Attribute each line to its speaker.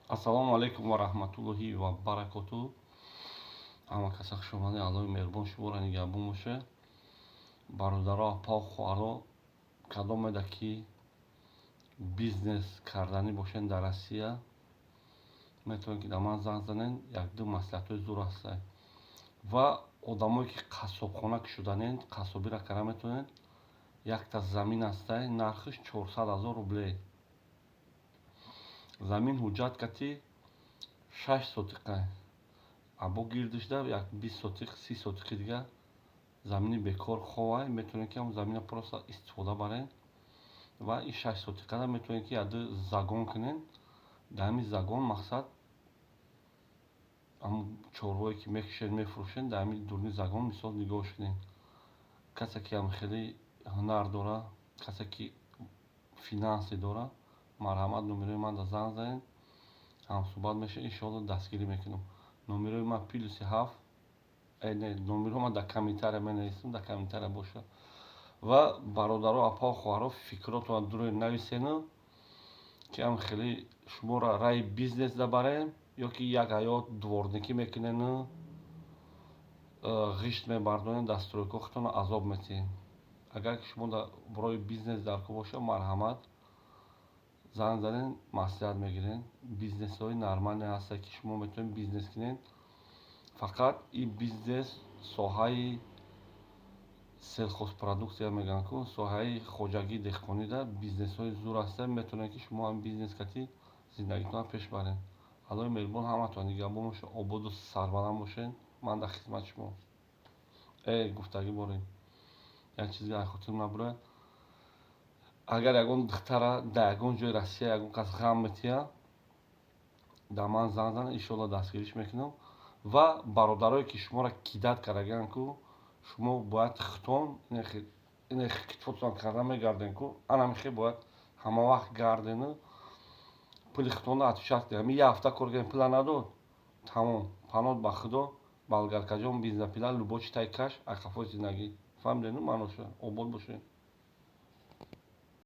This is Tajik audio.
Speaker 1: Ассалому алейкум ва раҳматуллоҳи ва баракотуҳ. Ҳама каса хушомадед. Аллоҳи меҳрубон шуморо нигаҳбон бошад. Бародаро, апао, хуҳаро, кадомеда ки бизнес карданӣ бошед дар Россия, метавонед ки дар ман занг занед. Як-ду маслиҳатҳои зур ҳастанд. Ва одамое ки қассобхона шуданед, қассобиро кара метавонед. Якта замин ҳастай, нархиш 400 000 рублей. Замин ҳуҷҷат кати 6 сотиқа. Або гирдишда як 20 сотиқ, 30 сотиқи дига замини бекор ховай, метавонед ки ҳам замина просто истифода баред. Ва ин 6 сотиқада метавонед ки яду загон кунед. Дар ҳамин загон мақсад ҳам чорвое ки мекушед, мефурӯшед, дар ҳамин дурни загон мисол нигоҳш кунед. Касе ки ҳам хеле ҳунар дора, касе ки финансе дора, марҳамат, номерои манда занг занед, ҳамсуҳбат мешавед, иншоалло дастгирӣ мекунам. Номерои ман +7 номерои ман дар комментария менависам, дар комментария бошад. Ва бародаро, апао, хуҳаро, фикротон дурои нависену ки ҳам хеле шуморо раи бизнес дабарем, ё ки як ҳаёт дворникӣ мекунену ғишт мебардонед, дар стройкои худтонро азоб метиҳед. Агар ки шумо барои бизнес дар кор бошад, марҳамат, занг занед, маслиҳат мегиред. Бизнесҳои нормале ҳастанд ки шумо метавонед бизнес кунед. Фақат ин бизнес соҳаи селхозпродуксия мегӯянд ку, соҳаи хоҷагии деҳқонида бизнесҳои зур ҳастанд. Метавонед ки шумо ҳам бизнес кати зиндагитонро пеш баред. Аллоҳи меҳрубон ҳаматон нигаҳбон бошад, ободу сарбаланд бошед. Ман дар хизмати шумо. Гуфтагӣ борем. Як чиз дар хотирам набурояд. Агар ягон духтара дар ягон ҷои Россия ягон кас ғам метиҳад, дар ман занг занед, иншоалло дастгириш мекунам. Ва бародарое ки шуморо кидат кардагаанд ку, шумо бояд хитон ине китфотон карда мегарден ку, анамихе бояд ҳама вақт гардену пули хитонро отвечат кунед. Ҳамин як ҳафта кор кардем, пула надод, тамом. Панот ба худо, болгаркаҷон, бизнапила, любочи тай каш, акафои зиндагӣ. Фаҳмидену маъношро? Обод бошед.